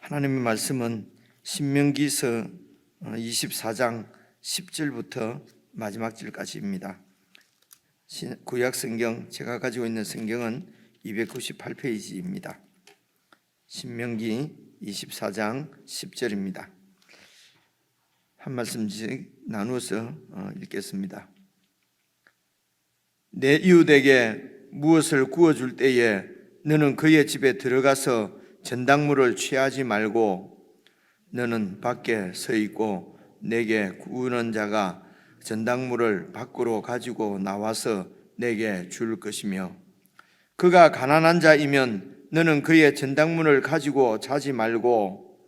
하나님의 말씀은 신명기서 24장 10절부터 마지막 절까지입니다. 구약 성경, 제가 가지고 있는 성경은 298페이지입니다. 신명기 24장 10절입니다. 한 말씀씩 나누어서 읽겠습니다. 내 이웃에게 무엇을 구워줄 때에 너는 그의 집에 들어가서 전당물을 취하지 말고 너는 밖에 서 있고 내게 구우는 자가 전당물을 밖으로 가지고 나와서 내게 줄 것이며 그가 가난한 자이면 너는 그의 전당물을 가지고 자지 말고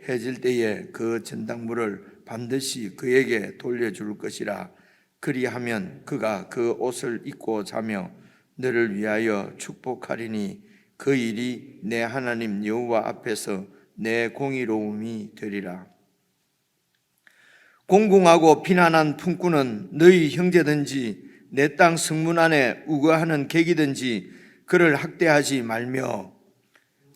해질 때에 그 전당물을 반드시 그에게 돌려줄 것이라. 그리하면 그가 그 옷을 입고 자며 너를 위하여 축복하리니 그 일이 내 하나님 여호와 앞에서 내 공의로움이 되리라. 공공하고 비난한 품꾼은 너희 형제든지 내 땅 성문 안에 우거하는 객이든지 그를 학대하지 말며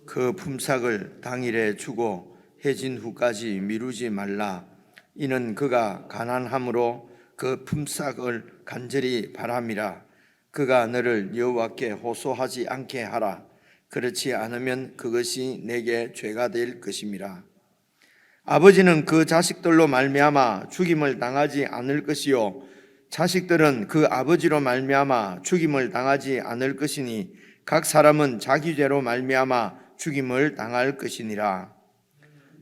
그 품삯을 당일에 주고 해진 후까지 미루지 말라. 이는 그가 가난함으로 그 품삯을 간절히 바람이라. 그가 너를 여호와께 호소하지 않게 하라. 그렇지 않으면 그것이 내게 죄가 될 것임이라. 아버지는 그 자식들로 말미암아 죽임을 당하지 않을 것이요 자식들은 그 아버지로 말미암아 죽임을 당하지 않을 것이니 각 사람은 자기 죄로 말미암아 죽임을 당할 것이니라.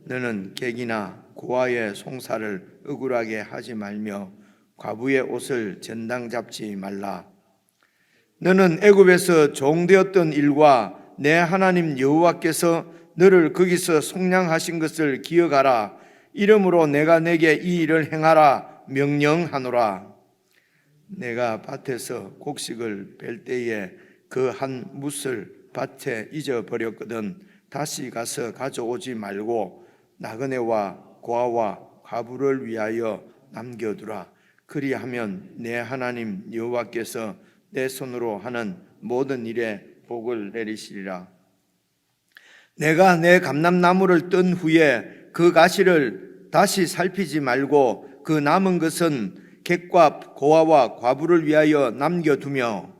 너는 객이나 고아의 송사를 억울하게 하지 말며 과부의 옷을 전당 잡지 말라. 너는 애굽에서 종되었던 일과 내 하나님 여호와께서 너를 거기서 속량하신 것을 기억하라. 이러므로 내가 내게 이 일을 행하라 명령하노라. 내가 밭에서 곡식을 벨 때에 그 한 뭇을 밭에 잊어버렸거든 다시 가서 가져오지 말고 나그네와 고아와 과부를 위하여 남겨두라. 그리하면 내 하나님 여호와께서 내 손으로 하는 모든 일에 복을 내리시리라. 내가 내 감람나무를 뜬 후에 그 가시를 다시 살피지 말고 그 남은 것은 객과 고아와 과부를 위하여 남겨두며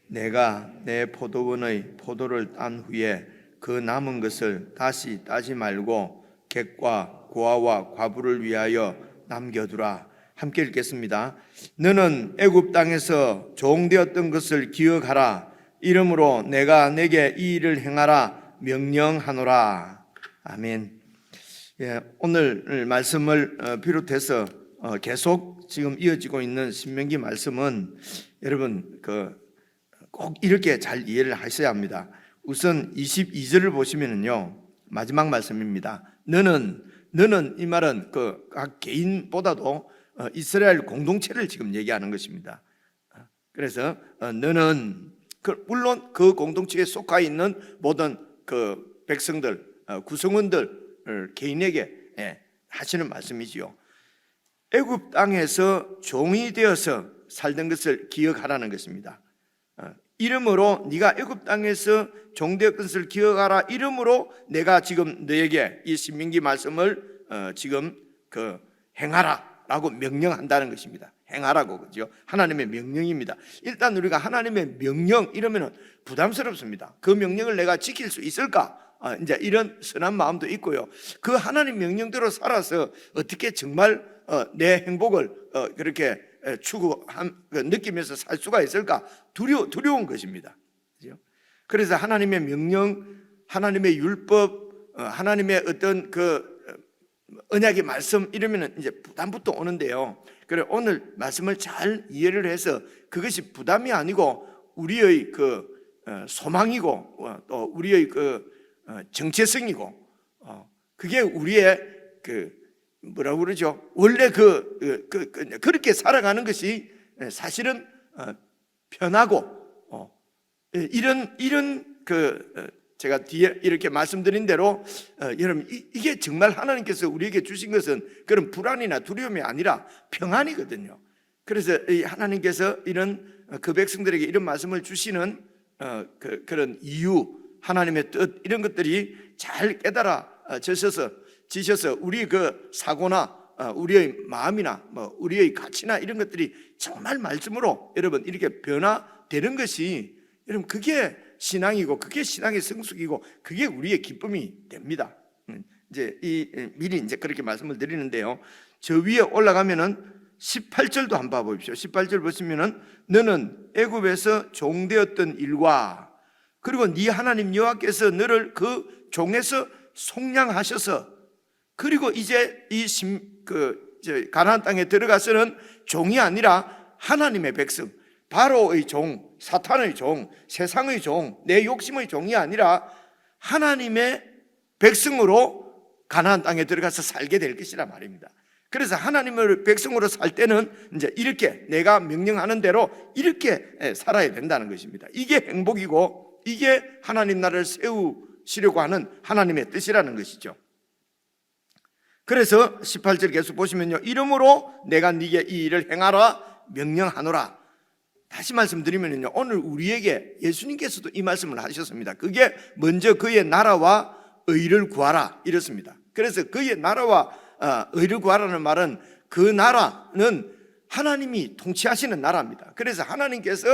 내가 내 포도원의 포도를 딴 후에 그 남은 것을 다시 따지 말고 객과 고아와 과부를 위하여 남겨두라. 함께 읽겠습니다. 너는 애굽 땅에서 종되었던 것을 기억하라. 이러므로 내가 내게 이 일을 행하라 명령하노라. 아멘. 오늘 말씀을 비롯해서 계속 지금 이어지고 있는 신명기 말씀은 여러분 꼭 이렇게 잘 이해를 하셔야 합니다. 우선 22절을 보시면은요, 마지막 말씀입니다. 너는 이 말은 각 개인보다도 이스라엘 공동체를 지금 얘기하는 것입니다. 그래서 너는 물론 그 공동체에 속하 있는 모든 그 백성들, 구성원들 개인에게 하시는 말씀이지요. 애굽 땅에서 종이 되어서 살던 것을 기억하라는 것입니다. 이러므로 네가 애굽 땅에서 종되었던 것을 기억하라. 이러므로 내가 지금 너에게 이 신명기 말씀을 지금 행하라라고 명령한다는 것입니다. 행하라고, 그죠? 하나님의 명령입니다. 일단 우리가 하나님의 명령 이러면은 부담스럽습니다. 그 명령을 내가 지킬 수 있을까? 이제 이런 선한 마음도 있고요. 그 하나님 명령대로 살아서 어떻게 정말 내 행복을 그렇게 느끼면서 살 수가 있을까? 두려운 것입니다. 그죠? 그래서 하나님의 명령, 하나님의 율법, 하나님의 어떤 언약의 말씀 이러면은 이제 부담부터 오는데요. 그래 오늘 말씀을 잘 이해를 해서 그것이 부담이 아니고 우리의 소망이고 또 우리의 정체성이고 그게 우리의 뭐라고 그러죠? 원래 그렇게 살아가는 것이 사실은 편하고 이런 제가 뒤에 이렇게 말씀드린 대로 여러분 이게 정말 하나님께서 우리에게 주신 것은 그런 불안이나 두려움이 아니라 평안이거든요. 그래서 이 하나님께서 이런 그 백성들에게 이런 말씀을 주시는 그런 이유, 하나님의 뜻 이런 것들이 잘 깨달아지셔서 우리 그 사고나 우리의 마음이나 우리의 가치나 이런 것들이 정말 말씀으로 여러분 이렇게 변화되는 것이 여러분 그게 신앙이고 그게 신앙의 성숙이고 그게 우리의 기쁨이 됩니다. 이제 미리 이제 그렇게 말씀을 드리는데요. 저 위에 올라가면은 18절도 한번 봐보십시오. 18절 보시면은 너는 애굽에서 종되었던 일과 그리고 네 하나님 여호와께서 너를 그 종에서 속량하셔서 그리고 이제 가나안 땅에 들어가서는 종이 아니라 하나님의 백성, 바로의 종, 사탄의 종, 세상의 종, 내 욕심의 종이 아니라 하나님의 백성으로 가나안 땅에 들어가서 살게 될 것이라 말입니다. 그래서 하나님의 백성으로 살 때는 이제 이렇게 내가 명령하는 대로 이렇게 살아야 된다는 것입니다. 이게 행복이고 이게 하나님 나라를 세우시려고 하는 하나님의 뜻이라는 것이죠. 그래서 18절 계속 보시면요, 이러므로 내가 네게 이 일을 행하라 명령하노라. 다시 말씀드리면요, 오늘 우리에게 예수님께서도 이 말씀을 하셨습니다. 그게 먼저 그의 나라와 의를 구하라 이렇습니다. 그래서 그의 나라와 의를 구하라는 말은 그 나라는 하나님이 통치하시는 나라입니다. 그래서 하나님께서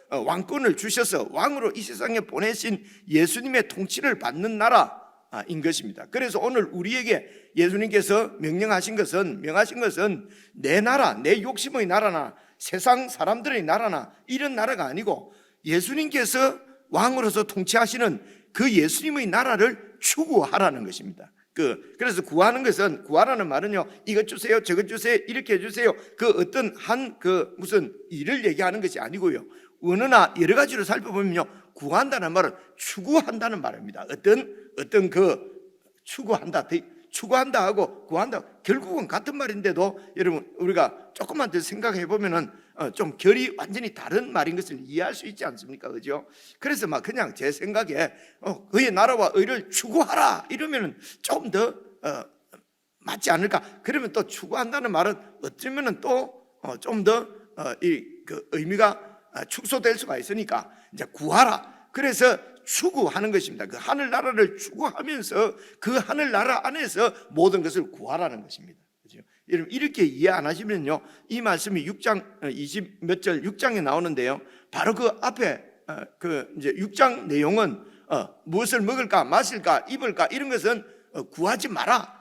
왕권을 주셔서 왕으로 이 세상에 보내신 예수님의 통치를 받는 나라인 것입니다. 그래서 오늘 우리에게 예수님께서 명하신 것은 내 나라, 내 욕심의 나라나 세상 사람들의 나라나 이런 나라가 아니고 예수님께서 왕으로서 통치하시는 그 예수님의 나라를 추구하라는 것입니다. 그래서 구하라는 말은요, 이것 주세요, 저것 주세요, 이렇게 해주세요. 그 어떤 무슨 일을 얘기하는 것이 아니고요. 어느나 여러 가지로 살펴보면요, 구한다는 말은 추구한다는 말입니다. 어떤 추구한다 하고 구한다 결국은 같은 말인데도 여러분 우리가 조금만 더 생각해 보면은 좀 결이 완전히 다른 말인 것을 이해할 수 있지 않습니까? 그죠? 그래서 그냥 제 생각에 그의 나라와 의를 추구하라 이러면은 좀 더 맞지 않을까? 그러면 또 추구한다는 말은 어쩌면은 또 좀 더 의미가 축소될 수가 있으니까 이제 구하라. 그래서 추구하는 것입니다. 그 하늘나라를 추구하면서 그 하늘나라 안에서 모든 것을 구하라는 것입니다. 그렇죠? 여러분 이렇게 이해 안 하시면요, 이 말씀이 6장 20 몇 절 6장에 나오는데요, 바로 그 앞에 이제 6장 내용은 무엇을 먹을까 마실까 입을까 이런 것은 구하지 마라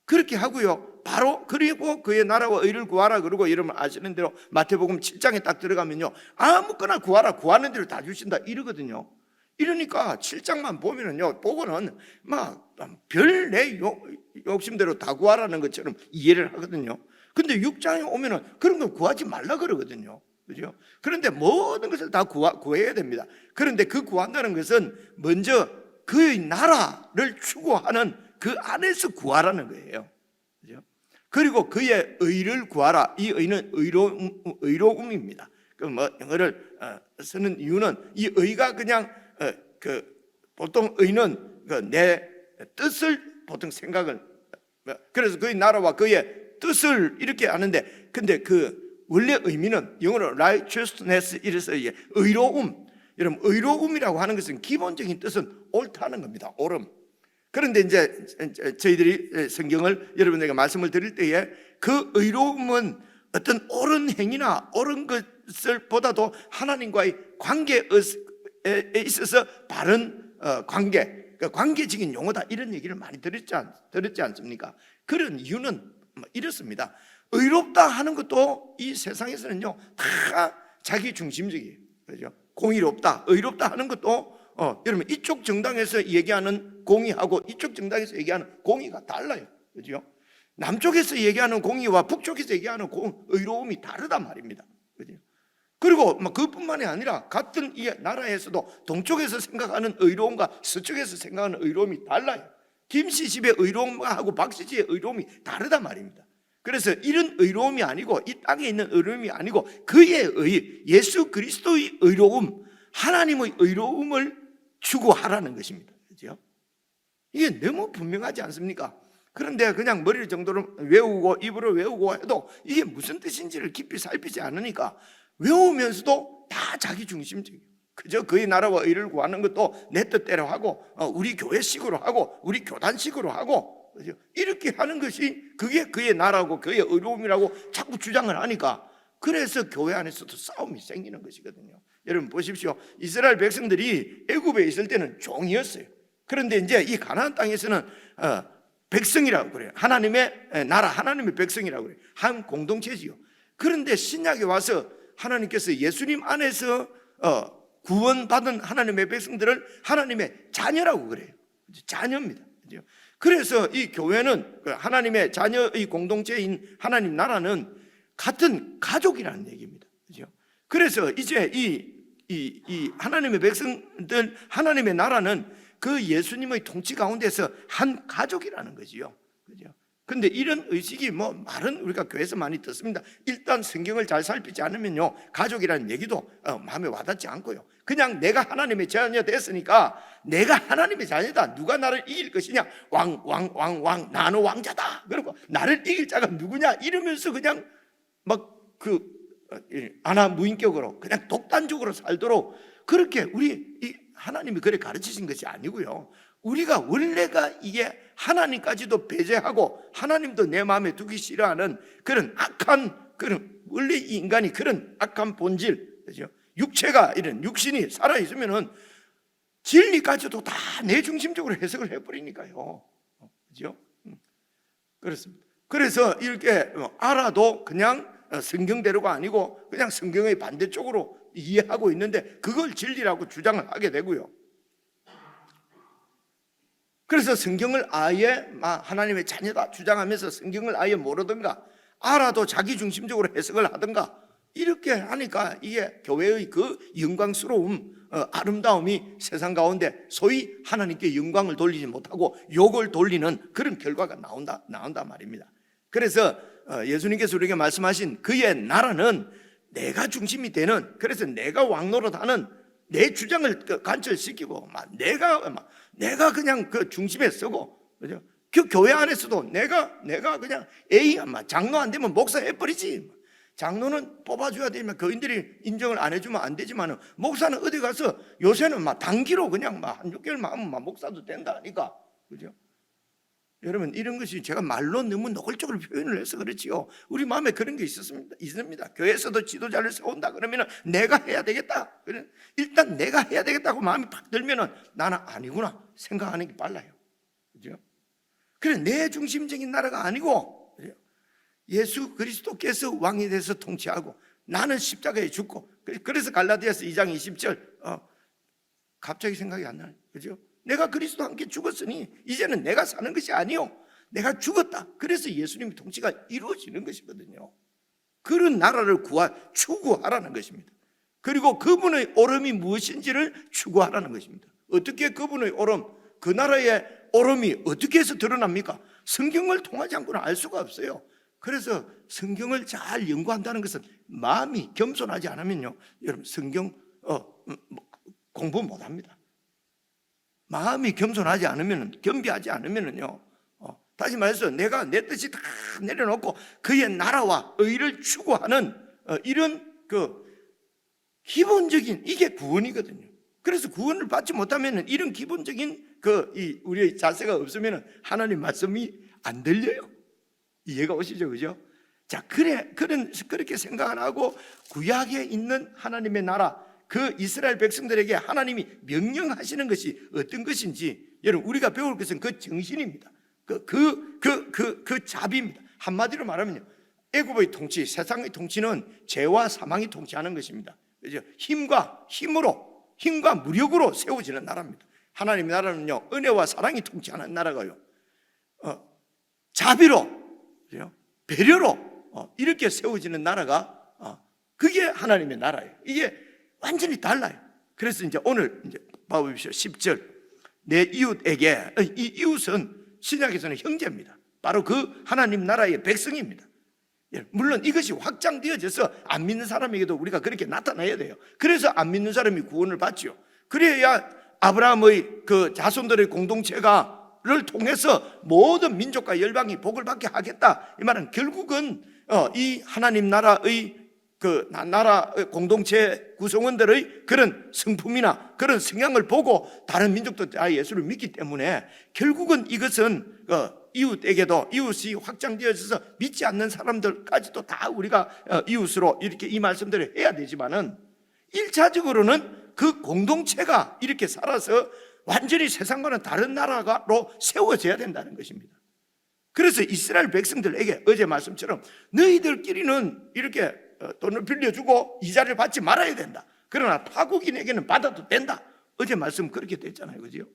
그렇게 하고요, 바로 그리고 그의 나라와 의를 구하라 그러고 여러분 아시는 대로 마태복음 7장에 딱 들어가면요, 아무거나 구하라 구하는 대로 다 주신다 이러거든요. 이러니까 7장만 보면은요, 보고는 별 내 욕심대로 다 구하라는 것처럼 이해를 하거든요. 근데 6장에 오면은 그런 거 구하지 말라 그러거든요. 그죠? 그런데 모든 것을 다 구해야 됩니다. 그런데 그 구한다는 것은 먼저 그의 나라를 추구하는 그 안에서 구하라는 거예요. 그죠? 그리고 그의 의를 구하라. 이 의는 의로움입니다. 영어를 쓰는 이유는 이 의가 그냥 보통 의는 내 뜻을 보통 생각을 그래서 그의 나라와 그의 뜻을 이렇게 하는데, 근데 원래 의미는 영어로 righteousness 이래서 의로움. 여러분 의로움이라고 하는 것은 기본적인 뜻은 옳다는 겁니다. 옳음. 그런데 이제 저희들이 성경을 여러분에게 말씀을 드릴 때에 그 의로움은 어떤 옳은 행위나 옳은 것을 보다도 하나님과의 관계에 있어서 바른 관계, 관계적인 용어다 이런 얘기를 많이 들었지 않습니까? 그런 이유는 이렇습니다. 의롭다 하는 것도 이 세상에서는요 다 자기 중심적이에요. 그렇죠? 공의롭다, 의롭다 하는 것도 여러분 이쪽 정당에서 얘기하는 공의하고 이쪽 정당에서 얘기하는 공의가 달라요. 그렇죠? 남쪽에서 얘기하는 공의와 북쪽에서 얘기하는 의로움이 다르단 말입니다. 그렇죠? 그리고 그뿐만이 아니라 같은 이 나라에서도 동쪽에서 생각하는 의로움과 서쪽에서 생각하는 의로움이 달라요. 김씨 집의 의로움하고 박씨 집의 의로움이 다르단 말입니다. 그래서 이런 의로움이 아니고 이 땅에 있는 의로움이 아니고 그의 의, 예수 그리스도의 의로움, 하나님의 의로움을 추구하라는 것입니다. 그렇죠? 이게 너무 분명하지 않습니까? 그런데 그냥 머리 정도로 외우고 입으로 외우고 해도 이게 무슨 뜻인지를 깊이 살피지 않으니까 외우면서도 다 자기 중심적이에요. 그저 그의 나라와 의를 구하는 것도 내 뜻대로 하고 우리 교회식으로 하고 우리 교단식으로 하고 그죠? 이렇게 하는 것이 그게 그의 나라고 그의 의로움이라고 자꾸 주장을 하니까 그래서 교회 안에서도 싸움이 생기는 것이거든요. 여러분 보십시오. 이스라엘 백성들이 애굽에 있을 때는 종이었어요. 그런데 이제 이 가나안 땅에서는 백성이라고 그래요. 하나님의 나라, 하나님의 백성이라고 그래요. 한 공동체지요. 그런데 신약에 와서 하나님께서 예수님 안에서 구원받은 하나님의 백성들을 하나님의 자녀라고 그래요. 자녀입니다. 그래서 이 교회는 하나님의 자녀의 공동체인 하나님 나라는 같은 가족이라는 얘기입니다. 그래서 이제 이 하나님의 백성들, 하나님의 나라는 그 예수님의 통치 가운데서 한 가족이라는 거지요. 그죠? 근데 이런 의식이 말은 우리가 교회에서 많이 듣습니다. 일단 성경을 잘 살피지 않으면요, 가족이라는 얘기도 마음에 와닿지 않고요. 그냥 내가 하나님의 자녀 됐으니까 내가 하나님의 자녀다. 누가 나를 이길 것이냐? 왕, 나는 왕자다. 그리고 나를 이길 자가 누구냐? 이러면서 그냥 무인격으로 그냥 독단적으로 살도록 그렇게 이 하나님이 그래 가르치신 것이 아니고요. 우리가 원래가 이게 하나님까지도 배제하고 하나님도 내 마음에 두기 싫어하는 그런 악한 원래 이 인간이 그런 악한 본질, 그죠? 육체가 이런 육신이 살아 있으면은 진리까지도 다 내 중심적으로 해석을 해버리니까요. 그죠? 그렇습니다. 그래서 이렇게 알아도 그냥 성경대로가 아니고 그냥 성경의 반대쪽으로 이해하고 있는데 그걸 진리라고 주장을 하게 되고요. 그래서 성경을 아예 하나님의 자녀다 주장하면서 성경을 아예 모르든가 알아도 자기 중심적으로 해석을 하든가 이렇게 하니까 이게 교회의 그 영광스러움, 아름다움이 세상 가운데 소위 하나님께 영광을 돌리지 못하고 욕을 돌리는 그런 결과가 나온다 말입니다. 그래서 예수님께서 우리에게 말씀하신 그의 나라는 내가 중심이 되는, 그래서 내가 왕노릇하는 내 주장을 관철시키고 내가 그냥 그 중심에 서고, 그죠? 그 교회 안에서도 내가 그냥 장로 안 되면 목사 해버리지. 장로는 뽑아줘야 되면 교인들이 인정을 안 해주면 안 되지만 목사는 어디 가서 요새는 단기로 그냥 한 6개월만 하면 목사도 된다 하니까, 그죠? 여러분, 이런 것이 제가 말로 너무 노골적으로 표현을 해서 그렇지요. 우리 마음에 그런 게 있습니다. 교회에서도 지도자를 세운다 그러면 내가 해야 되겠다. 일단 내가 해야 되겠다고 마음이 팍 들면 나는 아니구나 생각하는 게 빨라요. 그죠? 그래, 내 중심적인 나라가 아니고, 그죠? 예수 그리스도께서 왕이 돼서 통치하고 나는 십자가에 죽고, 그래서 갈라디아서 2장 20절 갑자기 생각이 안 나요. 그죠? 내가 그리스도와 함께 죽었으니 이제는 내가 사는 것이 아니요 내가 죽었다. 그래서 예수님의 통치가 이루어지는 것이거든요. 그런 나라를 추구하라는 것입니다. 그리고 그분의 오름이 무엇인지를 추구하라는 것입니다. 어떻게 그분의 오름, 그 나라의 오름이 어떻게 해서 드러납니까? 성경을 통하지 않고는 알 수가 없어요. 그래서 성경을 잘 연구한다는 것은 마음이 겸손하지 않으면요, 여러분 성경 공부 못합니다. 마음이 겸손하지 않으면, 겸비하지 않으면요, 다시 말해서 내가 내 뜻이 다 내려놓고 그의 나라와 의를 추구하는 이런 기본적인 이게 구원이거든요. 그래서 구원을 받지 못하면 이런 기본적인 우리의 자세가 없으면 하나님 말씀이 안 들려요. 이해가 오시죠, 그죠? 자, 그렇게 생각을 하고 구약에 있는 하나님의 나라, 그 이스라엘 백성들에게 하나님이 명령하시는 것이 어떤 것인지, 여러분 우리가 배울 것은 그 정신입니다. 그 자비입니다. 한마디로 말하면요, 애굽의 통치, 세상의 통치는 죄와 사망이 통치하는 것입니다. 그죠? 힘과 무력으로 세워지는 나라입니다. 하나님의 나라는요, 은혜와 사랑이 통치하는 나라가요, 자비로, 그죠? 배려로 이렇게 세워지는 나라가 그게 하나님의 나라예요. 이게 완전히 달라요. 그래서 이제 오늘 봐보십시오. 10절. 내 이웃에게, 이 이웃은 신약에서는 형제입니다. 바로 그 하나님 나라의 백성입니다. 물론 이것이 확장되어져서 안 믿는 사람에게도 우리가 그렇게 나타나야 돼요. 그래서 안 믿는 사람이 구원을 받죠. 그래야 아브라함의 그 자손들의 공동체를 통해서 모든 민족과 열방이 복을 받게 하겠다. 이 말은 결국은 이 하나님 나라의 그 나라 공동체 구성원들의 그런 성품이나 그런 성향을 보고 다른 민족도 다 예수를 믿기 때문에 결국은 이것은 이웃에게도 이웃이 확장되어져서 믿지 않는 사람들까지도 다 우리가 이웃으로 이렇게 이 말씀들을 해야 되지만은 1차적으로는 그 공동체가 이렇게 살아서 완전히 세상과는 다른 나라로 세워져야 된다는 것입니다. 그래서 이스라엘 백성들에게 어제 말씀처럼 너희들끼리는 이렇게 돈을 빌려주고 이자를 받지 말아야 된다. 그러나 타국인에게는 받아도 된다. 어제 말씀 그렇게 됐잖아요. 그죠?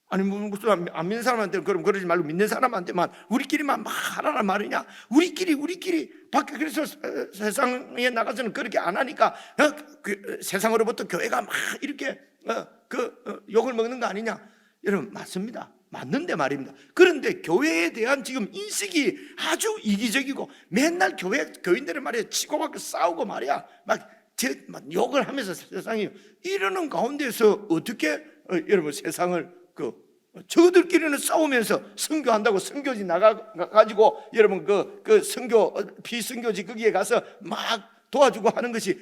아니 무슨 안 믿는 사람한테는 그럼 그러지 말고 믿는 사람한테만 우리끼리만 막 하라는 말이냐? 우리끼리 밖에 그래서 세상에 나가서는 그렇게 안 하니까 세상으로부터 교회가 막 이렇게 욕을 먹는 거 아니냐? 여러분 맞습니다. 맞는데 말입니다. 그런데 교회에 대한 지금 인식이 아주 이기적이고 맨날 교인들의 말에 치고받고 싸우고 말이야 막 욕을 하면서 세상이 이러는 가운데서 어떻게 여러분 세상을 저들끼리는 싸우면서 선교한다고 선교지 나가가지고 여러분 그 선교 비선교지 거기에 가서 막 도와주고 하는 것이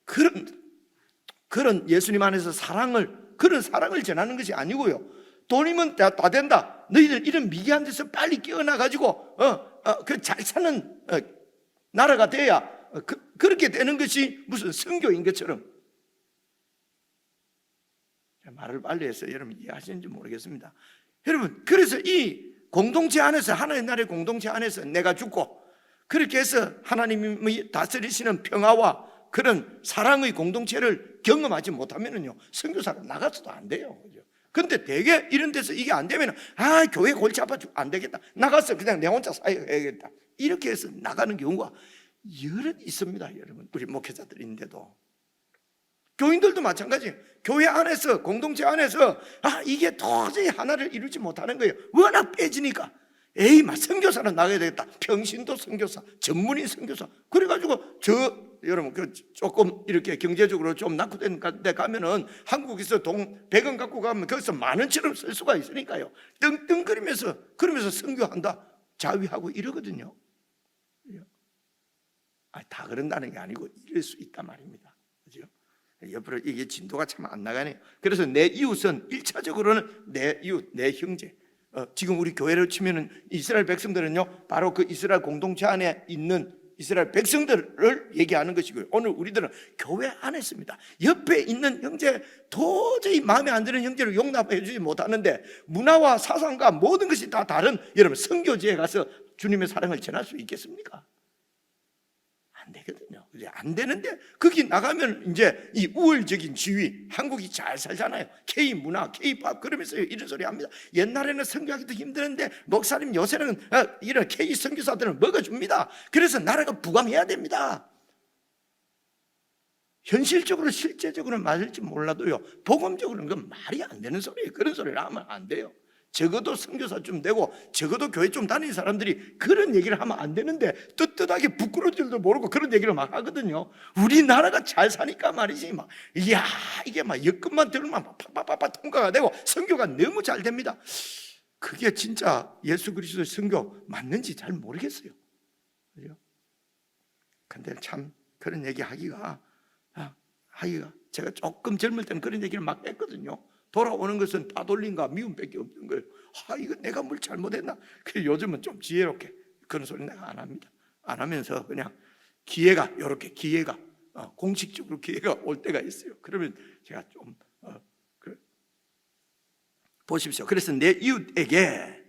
그런 예수님 안에서 그런 사랑을 전하는 것이 아니고요. 돈이면 다 된다. 너희들 이런 미개한 데서 빨리 깨어나 가지고 그 잘 사는 나라가 돼야 그렇게 되는 것이 무슨 선교인 것처럼. 말을 빨리 해서 여러분 이해하시는지 모르겠습니다. 여러분 그래서 이 공동체 안에서 하나의 나라의 공동체 안에서 내가 죽고 그렇게 해서 하나님이 다스리시는 평화와 그런 사랑의 공동체를 경험하지 못하면은요 선교사로 나가서도 안 돼요. 근데 대개 이런 데서 이게 안 되면 교회 골치 아파 안 되겠다. 나가서 그냥 내 혼자 사역해야겠다. 이렇게 해서 나가는 경우가 여럿 있습니다. 여러분 우리 목회자들인데도 교인들도 마찬가지예요. 교회 안에서 공동체 안에서 이게 도저히 하나를 이루지 못하는 거예요. 워낙 빼지니까 막 선교사로 나가야 되겠다. 평신도 선교사, 전문인 선교사. 그래가지고 여러분 조금 이렇게 경제적으로 좀 낙후된 데 가면은 한국에서 돈 100원 갖고 가면 거기서 10,000원처럼 쓸 수가 있으니까요. 떵떵거리면서 그러면서 선교한다 자위하고 이러거든요. 다 그런다는 게 아니고 이럴 수 있단 말입니다. 그죠? 옆으로 이게 진도가 참 안 나가네요. 그래서 내 이웃은 1차적으로는 내 이웃, 내 형제. 지금 우리 교회를 치면은 이스라엘 백성들은요 바로 그 이스라엘 공동체 안에 있는 이스라엘 백성들을 얘기하는 것이고요. 오늘 우리들은 교회 안에 있습니다. 옆에 있는 형제 도저히 마음에 안 드는 형제를 용납해 주지 못하는데 문화와 사상과 모든 것이 다 다른 여러분 선교지에 가서 주님의 사랑을 전할 수 있겠습니까? 안 되거든요. 안 되는데 거기 나가면 이제 이 우월적인 지위, 한국이 잘 살잖아요. K 문화, K 팝 그러면서 이런 소리 합니다. 옛날에는 선교하기도 힘드는데 목사님 요새는 이런 K 선교사들은 먹어줍니다. 그래서 나라가 부강해야 됩니다. 현실적으로 실제적으로는 맞을지 몰라도요 복음적으로는 그건 말이 안 되는 소리예요. 그런 소리를 하면 안 돼요. 적어도 선교사 좀 되고 적어도 교회 좀 다니는 사람들이 그런 얘기를 하면 안 되는데 떳떳하게 부끄러울 줄도 모르고 그런 얘기를 막 하거든요. 우리나라가 잘 사니까 말이지 막 이야 이게 막 여건만 들으면 팍팍팍 통과가 되고 선교가 너무 잘 됩니다. 그게 진짜 예수 그리스도의 선교 맞는지 잘 모르겠어요. 그죠? 근데 참 그런 얘기 하기가 제가 조금 젊을 때는 그런 얘기를 막 했거든요. 돌아오는 것은 따돌림과 미움밖에 없는 거예요. 이거 내가 뭘 잘못했나? 그래서 요즘은 좀 지혜롭게 그런 소리 내가 안 합니다. 안 하면서 그냥 이렇게 기회가 공식적으로 기회가 올 때가 있어요. 그러면 제가 좀 보십시오. 그래서 내 이웃에게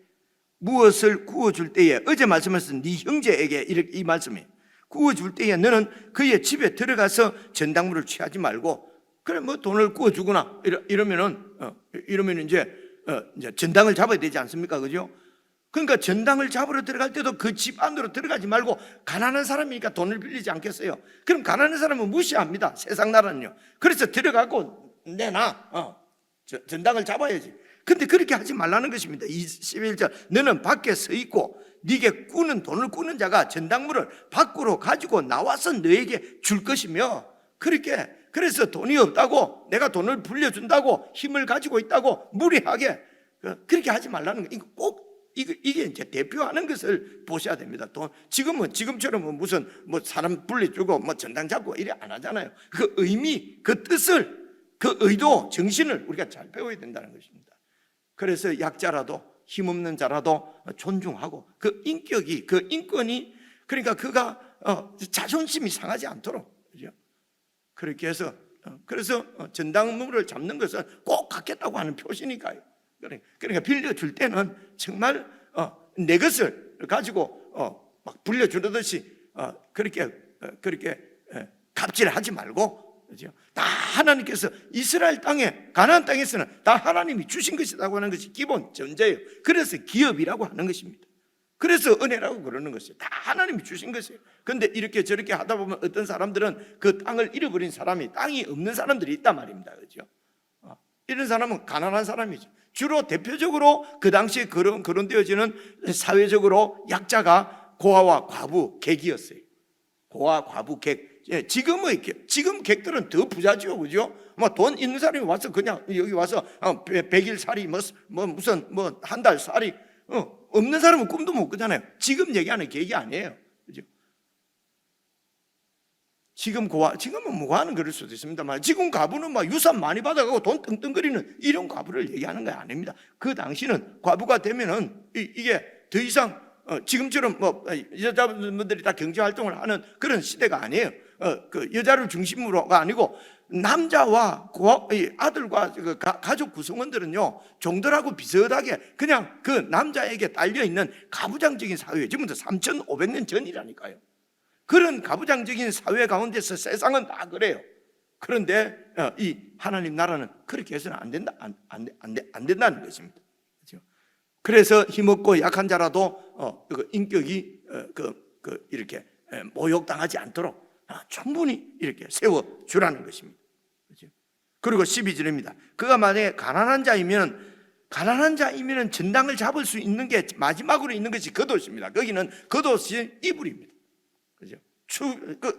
무엇을 구워줄 때에 어제 말씀하신 네 형제에게 이렇게 이 말씀이 구워줄 때에 너는 그의 집에 들어가서 전당물을 취하지 말고 그래 뭐 돈을 구워주거나 이러면 이제 전당을 잡아야 되지 않습니까? 그죠? 그러니까 전당을 잡으러 들어갈 때도 그 집 안으로 들어가지 말고 가난한 사람이니까 돈을 빌리지 않겠어요? 그럼 가난한 사람은 무시합니다. 세상 나라는요. 그래서 들어가고 내놔 전당을 잡아야지. 근데 그렇게 하지 말라는 것입니다. 21절 너는 밖에 서 있고 네게 돈을 꾸는 자가 전당물을 밖으로 가지고 나와서 너에게 줄 것이며 그래서 돈이 없다고 내가 돈을 불려준다고 힘을 가지고 있다고 무리하게 그렇게 하지 말라는 거예요. 이거 꼭 이게 이제 대표하는 것을 보셔야 됩니다. 또 지금처럼 무슨 사람 불러주고 전당 잡고 이래 안 하잖아요. 그 의미, 그 뜻을, 그 의도, 정신을 우리가 잘 배워야 된다는 것입니다. 그래서 약자라도 힘없는 자라도 존중하고 그 인격이, 그 인권이, 그러니까 그가 자존심이 상하지 않도록, 그죠? 그렇게 해서 그래서 전당물을 잡는 것은 꼭 갖겠다고 하는 표시니까요. 그러니까 빌려줄 때는 정말 내 것을 가지고 막 불려주듯이 그렇게 갑질하지 말고, 그죠? 다 하나님께서 이스라엘 땅에, 가나안 땅에서는 다 하나님이 주신 것이라고 하는 것이 기본 전제예요. 그래서 기업이라고 하는 것입니다. 그래서 은혜라고 그러는 것이에요. 다 하나님이 주신 것이에요. 그런데 이렇게 저렇게 하다 보면 어떤 사람들은 그 땅을 잃어버린 사람이, 땅이 없는 사람들이 있단 말입니다. 그죠? 이런 사람은 가난한 사람이죠. 주로 대표적으로 그 당시에 거론되어지는 사회적으로 약자가 고아와 과부, 객이었어요. 고아, 과부, 객. 지금 객들은 더 부자죠, 그죠? 돈 있는 사람이 와서 그냥 여기 와서 100일 살이 무슨 한 달 살이 없는 사람은 꿈도 못 꾸잖아요. 지금 얘기하는 객이 아니에요, 그죠? 지금은 과는 그럴 수도 있습니다만, 지금 과부는 유산 많이 받아가고 돈 떵떵거리는 이런 과부를 얘기하는 거 아닙니다. 그 당시는 과부가 되면은 이게 더 이상 지금처럼 여자분들이 다 경제활동을 하는 그런 시대가 아니에요. 그 여자를 중심으로가 아니고 남자와 아들과 가족 구성원들은요, 종들하고 비슷하게 그냥 그 남자에게 딸려있는 가부장적인 사회예요. 지금부터 3,500년 전이라니까요. 그런 가부장적인 사회 가운데서 세상은 다 그래요. 그런데 이 하나님 나라는 그렇게 해서는 안 된다는 것입니다. 그렇죠? 그래서 힘없고 약한 자라도 인격이 이렇게 모욕당하지 않도록 충분히 이렇게 세워주라는 것입니다. 그렇죠? 그리고 12절입니다. 그가 만약에 가난한 자이면 전당을 잡을 수 있는 게 마지막으로 있는 것이 겉옷입니다. 거기는 겉옷이 이불입니다. 그죠?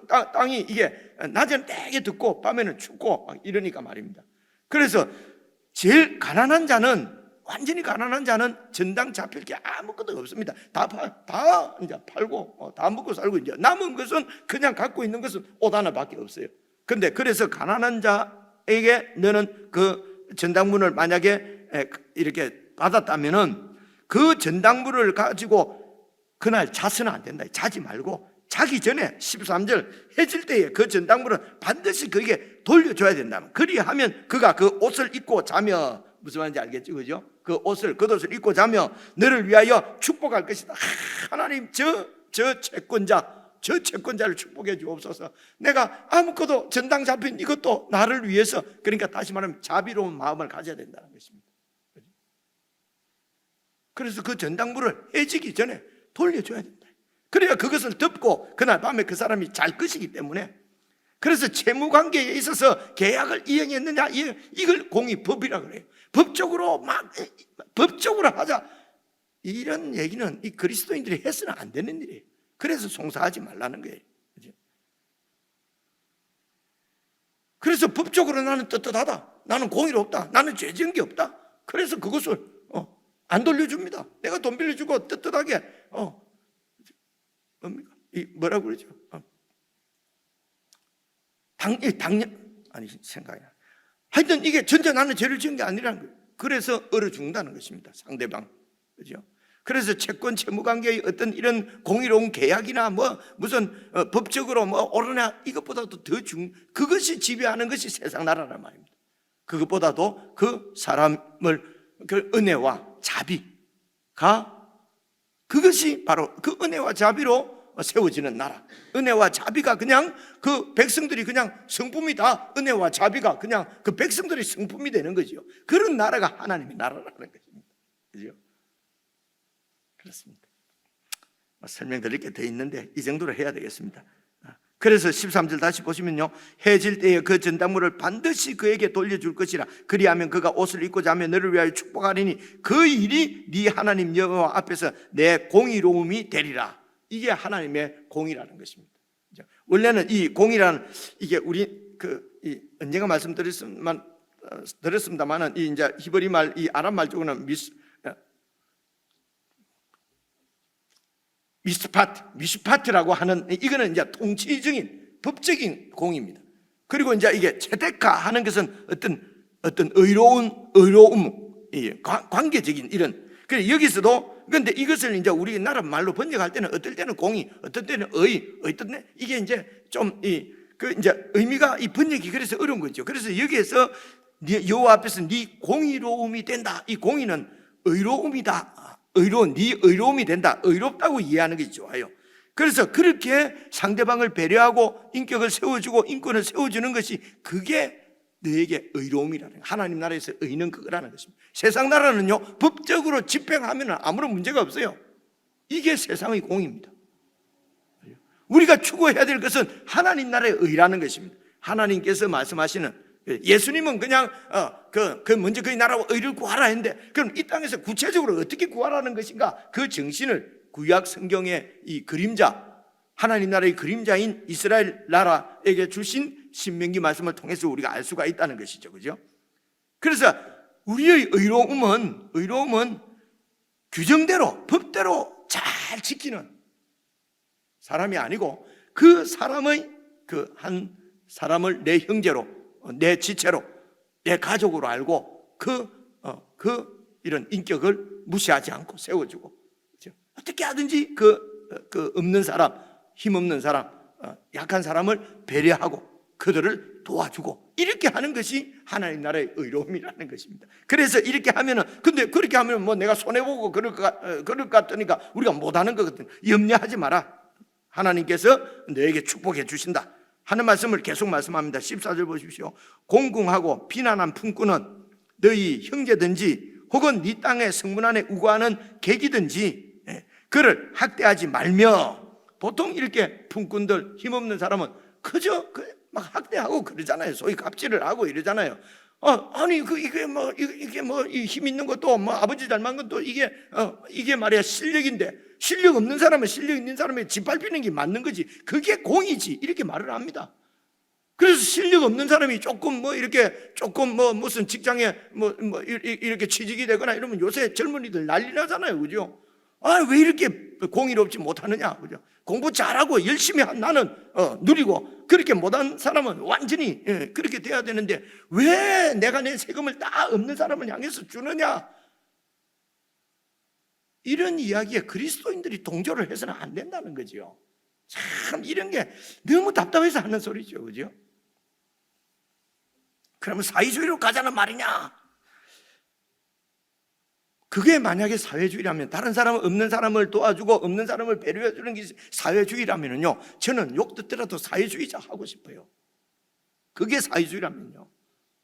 땅이 이게 낮에는 되게 덥고 밤에는 춥고 막 이러니까 말입니다. 그래서 제일 가난한 자는, 완전히 가난한 자는 전당 잡힐 게 아무것도 없습니다. 다 이제 팔고 다 먹고 살고, 이제 남은 것은 그냥 갖고 있는 것은 옷 하나밖에 없어요. 근데 그래서 가난한 자에게 너는 그 전당문을 만약에 이렇게 받았다면은 그 전당문을 가지고 그날 자서는 안 된다. 자지 말고 자기 전에 13절 해질 때에 그 전당물은 반드시 그에게 돌려줘야 된다. 그리하면 그가 그 옷을 입고 자며, 무슨 말인지 알겠죠, 그죠? 그 겉옷을 입고 자며 너를 위하여 축복할 것이다. 하나님, 저 채권자를 축복해 주옵소서. 내가 아무것도 전당 잡힌 이것도 나를 위해서, 그러니까 다시 말하면 자비로운 마음을 가져야 된다는 것입니다. 그래서 그 전당물을 해지기 전에 돌려줘야 된다. 그래야 그것을 덮고 그날 밤에 그 사람이 잘 것이기 때문에. 그래서 채무관계에 있어서 계약을 이행했느냐, 이걸 공의법이라고 그래요. 법적으로 하자, 이런 얘기는 이 그리스도인들이 해서는 안 되는 일이에요. 그래서 송사하지 말라는 거예요. 그래서 법적으로 나는 떳떳하다, 나는 공의롭다, 나는 죄 지은 게 없다, 그래서 그것을 안 돌려줍니다. 내가 돈 빌려주고 떳떳하게 뭐라고 그러죠? 생각이 나. 하여튼 이게 전혀 나는 죄를 지은 게 아니라는 거예요. 그래서 얼어 죽는다는 것입니다, 상대방. 그죠? 그래서 채권 채무 관계의 어떤 이런 공의로운 계약이나 무슨 법적으로 옳으냐, 이것보다도 더 그것이 지배하는 것이 세상 나라란 말입니다. 그것보다도 그 사람을 그 은혜와 자비가, 그것이 바로 그 은혜와 자비로 세워지는 나라. 은혜와 자비가 그냥 그 백성들이 그냥 성품이다. 은혜와 자비가 그냥 그 백성들이 성품이 되는 거죠. 그런 나라가 하나님의 나라라는 것입니다. 그죠? 그렇습니다. 설명드릴 게 더 있는데 이 정도로 해야 되겠습니다. 그래서 13절 다시 보시면요, 해질 때에 그 전당물을 반드시 그에게 돌려줄 것이라. 그리하면 그가 옷을 입고 자며 너를 위하여 축복하리니 그 일이 네 하나님 여호와 앞에서 내 공의로움이 되리라. 이게 하나님의 공의라는 것입니다. 원래는 이 공의라는, 이게 우리 언젠가 들었습니다만은 이 이제 히브리 말, 이 아람 말 쪽으로는 미스파트라고 하는, 이거는 이제 통치적인 법적인 공입니다. 그리고 이제 이게 체데카 하는 것은 어떤 의로움, 관계적인 이런. 그래 여기서도, 그런데 이것을 이제 우리나라 말로 번역할 때는 어떨 때는 공의, 어떨 때는 어떤 때 이게 이제 좀 이제 의미가 이 번역이 그래서 어려운 거죠. 그래서 여기에서 여호와 앞에서 네 공의로움이 된다. 이 공의는 의로움이다. 네 의로움이 된다. 의롭다고 이해하는 게 좋아요. 그래서 그렇게 상대방을 배려하고 인격을 세워주고 인권을 세워주는 것이, 그게 너에게 의로움이라는 거예요. 하나님 나라에서 의는 그거라는 것입니다. 세상 나라는요, 법적으로 집행하면 아무런 문제가 없어요. 이게 세상의 공입니다. 우리가 추구해야 될 것은 하나님 나라의 의라는 것입니다. 하나님께서 말씀하시는, 예수님은 그냥 먼저 그의 나라와 의를 구하라 했는데, 그럼 이 땅에서 구체적으로 어떻게 구하라는 것인가, 그 정신을 구약 성경의 이 그림자, 하나님 나라의 그림자인 이스라엘 나라에게 주신 신명기 말씀을 통해서 우리가 알 수가 있다는 것이죠. 그죠? 그래서 우리의 의로움은 규정대로, 법대로 잘 지키는 사람이 아니고, 그 사람의 한 사람을 내 형제로, 내 지체로, 내 가족으로 알고 이런 인격을 무시하지 않고 세워주고, 그렇죠? 어떻게 하든지 그 없는 사람, 힘없는 사람, 약한 사람을 배려하고 그들을 도와주고, 이렇게 하는 것이 하나님 나라의 의로움이라는 것입니다. 그래서 이렇게 하면은, 근데 그렇게 하면 뭐 내가 손해보고 그럴 것 같으니까 우리가 못하는 거거든. 염려하지 마라. 하나님께서 너에게 축복해 주신다 하는 말씀을 계속 말씀합니다. 14절 보십시오. 공궁하고 비난한 품꾼은 너희 형제든지 혹은 네 땅의 성문 안에 우거하는 객이든지 그를 학대하지 말며. 보통 이렇게 품꾼들, 힘없는 사람은 그저 막 학대하고 그러잖아요. 소위 갑질을 하고 이러잖아요. 아니 이게 힘 있는 것도 아버지 닮은 것도 이게 말이야 실력인데, 실력 없는 사람은 실력 있는 사람이 짓밟히는 게 맞는 거지, 그게 공이지, 이렇게 말을 합니다. 그래서 실력 없는 사람이 조금 무슨 직장에 이렇게 취직이 되거나 이러면 요새 젊은이들 난리 나잖아요. 그죠? 왜 이렇게 공의롭지 못하느냐. 그죠? 공부 잘하고 열심히 나는 누리고, 그렇게 못한 사람은 완전히 그렇게 돼야 되는데, 왜 내가 내 세금을 다 없는 사람을 향해서 주느냐. 이런 이야기에 그리스도인들이 동조를 해서는 안 된다는 거죠. 참 이런 게 너무 답답해서 하는 소리죠. 그죠? 그러면 사회주의로 가자는 말이냐? 그게 만약에 사회주의라면, 다른 사람 없는 사람을 도와주고 없는 사람을 배려해 주는 게 사회주의라면요, 저는 욕 듣더라도 사회주의자 하고 싶어요. 그게 사회주의라면요.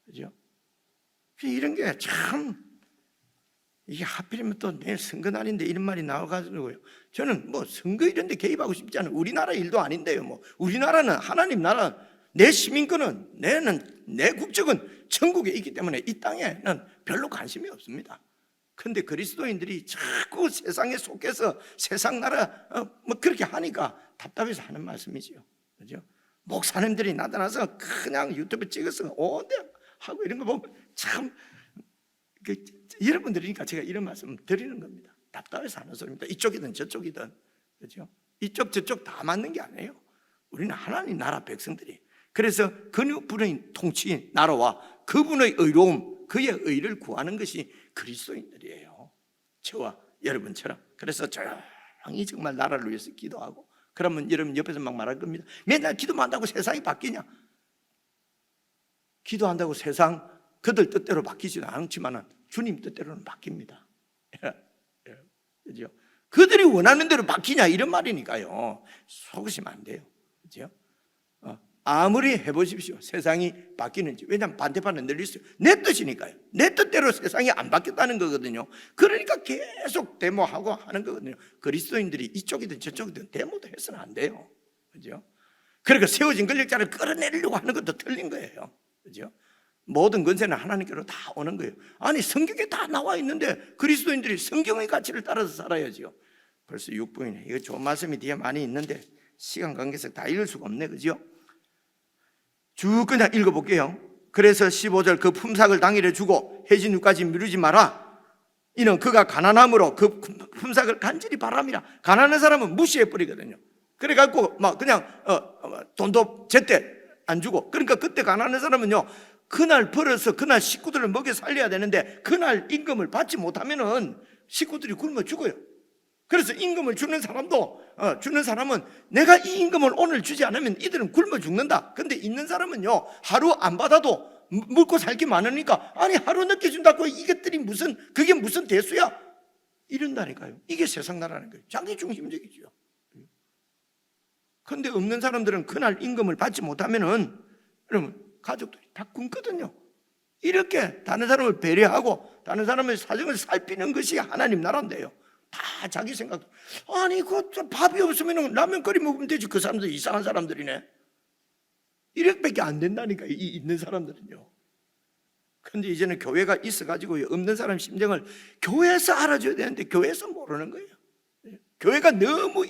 그죠? 이런 게 참, 이게 하필이면 또 내일 선거날인데 이런 말이 나와가지고요, 저는 선거 이런 데 개입하고 싶지 않아요. 우리나라 일도 아닌데요. 우리나라는 하나님 나라, 내 시민권은, 내 국적은 천국에 있기 때문에 이 땅에는 별로 관심이 없습니다. 그런데 그리스도인들이 자꾸 세상에 속해서 세상 나라 그렇게 하니까 답답해서 하는 말씀이죠. 그죠? 목사님들이 나타나서 그냥 유튜브 찍어서 온데 하고 이런 거 보면 참, 여러분들이니까 제가 이런 말씀 드리는 겁니다. 답답해서 하는 소리입니다. 이쪽이든 저쪽이든. 그죠? 이쪽 저쪽 다 맞는 게 아니에요. 우리는 하나님 나라 백성들이. 그래서 그분의 통치 나라와 그분의 의로움, 그의 의를 구하는 것이 그리스도인들이에요. 저와 여러분처럼. 그래서 조용히 정말 나라를 위해서 기도하고, 그러면 여러분 옆에서 막 말할 겁니다. 맨날 기도만 한다고 세상이 바뀌냐? 기도한다고 세상 그들 뜻대로 바뀌지는 않지만 주님 뜻대로는 바뀝니다. 그죠? 그들이 원하는 대로 바뀌냐 이런 말이니까요, 속으시면 안 돼요. 그죠? 아무리 해보십시오. 세상이 바뀌는지. 왜냐하면 반대판은 늘 있어요. 내 뜻이니까요. 내 뜻대로 세상이 안 바뀌었다는 거거든요. 그러니까 계속 데모하고 하는 거거든요. 그리스도인들이 이쪽이든 저쪽이든 데모도 해서는 안 돼요. 그죠? 그러니까 세워진 권력자를 끌어내리려고 하는 것도 틀린 거예요. 그죠? 모든 권세는 하나님께로 다 오는 거예요. 아니 성경에 다 나와 있는데 그리스도인들이 성경의 가치를 따라서 살아야죠. 벌써 6분이네. 이거 좋은 말씀이 뒤에 많이 있는데 시간 관계에서 다 읽을 수가 없네. 그죠? 쭉 그냥 읽어볼게요. 그래서 15절 그 품삯을 당일에 주고 해진후까지 미루지 마라. 이는 그가 가난함으로 그 품삯을 간절히 바람이라. 가난한 사람은 무시해 버리거든요. 그래갖고 막 그냥 돈도 제때 안 주고. 그러니까 그때 가난한 사람은요, 그날 벌어서 그날 식구들을 먹여 살려야 되는데 그날 임금을 받지 못하면은 식구들이 굶어 죽어요. 그래서 임금을 주는 사람은 내가 이 임금을 오늘 주지 않으면 이들은 굶어 죽는다. 근데 있는 사람은요, 하루 안 받아도 먹고 살기 많으니까, 아니 하루 늦게 준다고 그게 무슨 대수야? 이런다니까요. 이게 세상 나라는 거예요. 자기 중심적이죠. 근데 없는 사람들은 그날 임금을 받지 못하면은 여러분 가족들이 다 굶거든요. 이렇게 다른 사람을 배려하고 다른 사람의 사정을 살피는 것이 하나님 나라인데요. 다 자기 생각. 아니 그 밥이 없으면 라면 끓여 먹으면 되지. 그 사람들 이상한 사람들이네. 이렇게밖에 안 된다니까, 이 있는 사람들은요. 그런데 이제는 교회가 있어가지고 없는 사람 심정을 교회에서 알아줘야 되는데 교회에서 모르는 거예요. 교회가 너무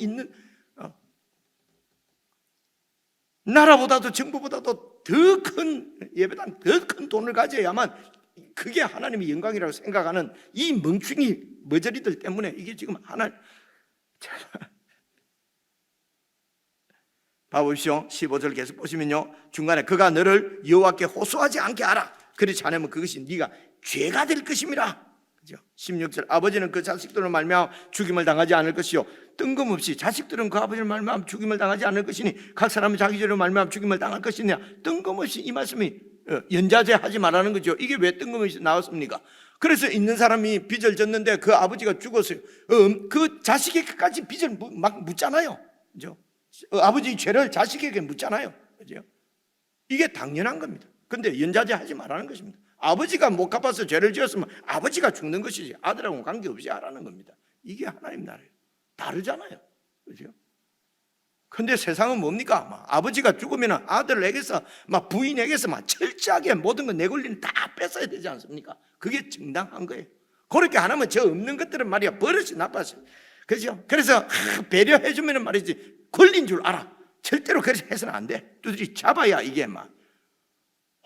나라보다도 정부보다도 더 큰 예배당, 더 큰 돈을 가져야만 그게 하나님의 영광이라고 생각하는 이 멍충이 머저리들 때문에 이게 지금 봐보십시오. 15절 계속 보시면요, 중간에 그가 너를 여호와께 호소하지 않게 하라. 그렇지 않으면 그것이 네가 죄가 될 것임이라. 그죠? 16절 아버지는 그 자식들을 말미암아 죽임을 당하지 않을 것이요, 뜬금없이 자식들은 그 아버지를 말미암아 죽임을 당하지 않을 것이니 각 사람은 자기 죄를 말미암아 죽임을 당할 것이냐. 뜬금없이 이 말씀이 연자제하지 말라는 거죠. 이게 왜 뜬금없이 나왔습니까? 그래서 있는 사람이 빚을 졌는데 그 아버지가 죽었어요. 그 자식에게까지 빚을 막 묻잖아요. 그죠? 아버지 죄를 자식에게 묻잖아요. 그죠? 이게 당연한 겁니다. 근데 연자제하지 말라는 것입니다. 아버지가 못 갚아서 죄를 지었으면 아버지가 죽는 것이지 아들하고는 관계없이 하라는 겁니다. 이게 하나님 나라예요. 다르잖아요. 그죠? 근데 세상은 뭡니까? 막 아버지가 죽으면 아들에게서 막 부인에게서 막 철저하게 모든 거 내 권리는 다 뺏어야 되지 않습니까? 그게 정당한 거예요. 그렇게 안 하면 저 없는 것들은 말이야 버릇이 나빠져요. 그죠? 그래서 배려해 주면 말이지 권리인 줄 알아. 절대로 그렇게 해서는 안 돼. 두드리 잡아야 이게 막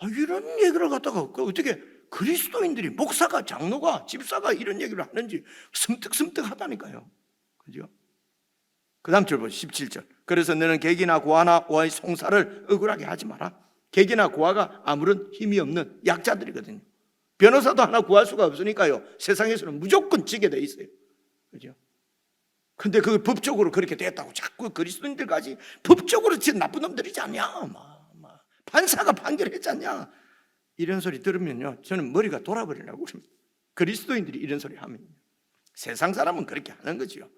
이런 얘기를 갖다가 어떻게 그리스도인들이 목사가 장로가 집사가 이런 얘기를 하는지 섬뜩섬뜩하다니까요. 그죠? 그 다음 절 보시죠. 17절 그래서 너는 객이나 고아나 고아의 송사를 억울하게 하지 마라. 객이나 고아가 아무런 힘이 없는 약자들이거든요. 변호사도 하나 구할 수가 없으니까요, 세상에서는 무조건 지게 돼 있어요. 그죠? 근데 그 법적으로 그렇게 됐다고 자꾸 그리스도인들까지 법적으로 진짜 나쁜 놈들이지 않냐, 판사가 판결했지 않냐, 이런 소리 들으면요 저는 머리가 돌아버리려고 그럽니다. 그리스도인들이 이런 소리 하면 세상 사람은 그렇게 하는 거죠.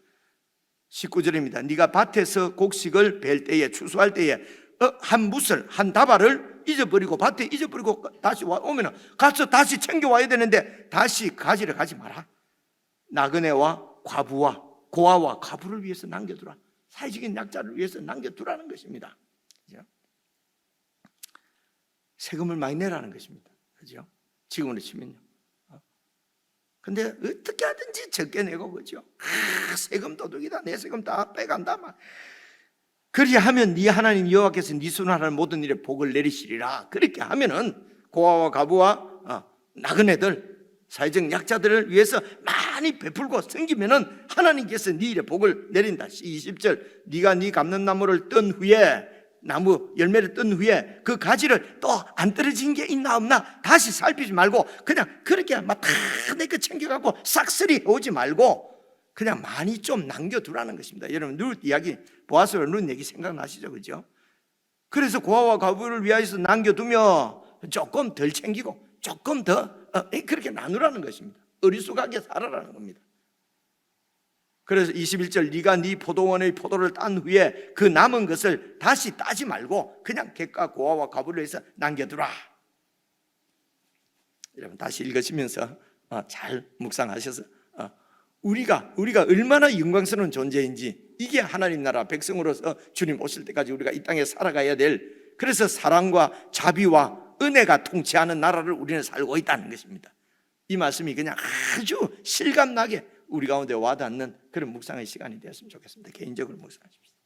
19절입니다. 네가 밭에서 곡식을 벨 때에 추수할 때에 한 무슬 한 다발을 잊어버리고 밭에 잊어버리고 다시 오면 가서 다시 챙겨와야 되는데 다시 가지러 가지 마라. 나그네와 과부와 고아와 과부를 위해서 남겨두라. 사회적인 약자를 위해서 남겨두라는 것입니다. 그죠? 세금을 많이 내라는 것입니다. 그죠? 지금으로 치면요. 근데 어떻게 하든지 적게 내고, 그죠? 세금 도둑이다. 내 세금 다 빼간다. 막. 그리하면 네 하나님 여호와께서 네 손하는 모든 일에 복을 내리시리라. 그렇게 하면은 고아와 과부와 나그네들, 사회적 약자들을 위해서 많이 베풀고 섬기면은 하나님께서 네 일에 복을 내린다. 20절 네가 네 감람나무를 뜬 후에 나무 열매를 뜬 후에 그 가지를 또 안 떨어진 게 있나 없나 다시 살피지 말고 그냥 그렇게 막 다 내 거 챙겨가고 싹쓸이 오지 말고 그냥 많이 좀 남겨두라는 것입니다. 여러분 룻 이야기 보아서 룻 얘기 생각나시죠? 그죠? 그래서 고아와 과부를 위하여서 남겨두며 조금 덜 챙기고 조금 더 그렇게 나누라는 것입니다. 어리숙하게 살아라는 겁니다. 그래서 21절 네가 네 포도원의 포도를 딴 후에 그 남은 것을 다시 따지 말고 그냥 객과 고아와 과부를 위해서 남겨두라. 여러분 다시 읽으시면서 잘 묵상하셔서 우리가 얼마나 영광스러운 존재인지, 이게 하나님 나라 백성으로서 주님 오실 때까지 우리가 이 땅에 살아가야 될, 그래서 사랑과 자비와 은혜가 통치하는 나라를 우리는 살고 있다는 것입니다. 이 말씀이 그냥 아주 실감나게 우리 가운데 와닿는 그런 묵상의 시간이 되었으면 좋겠습니다. 개인적으로 묵상하십시오.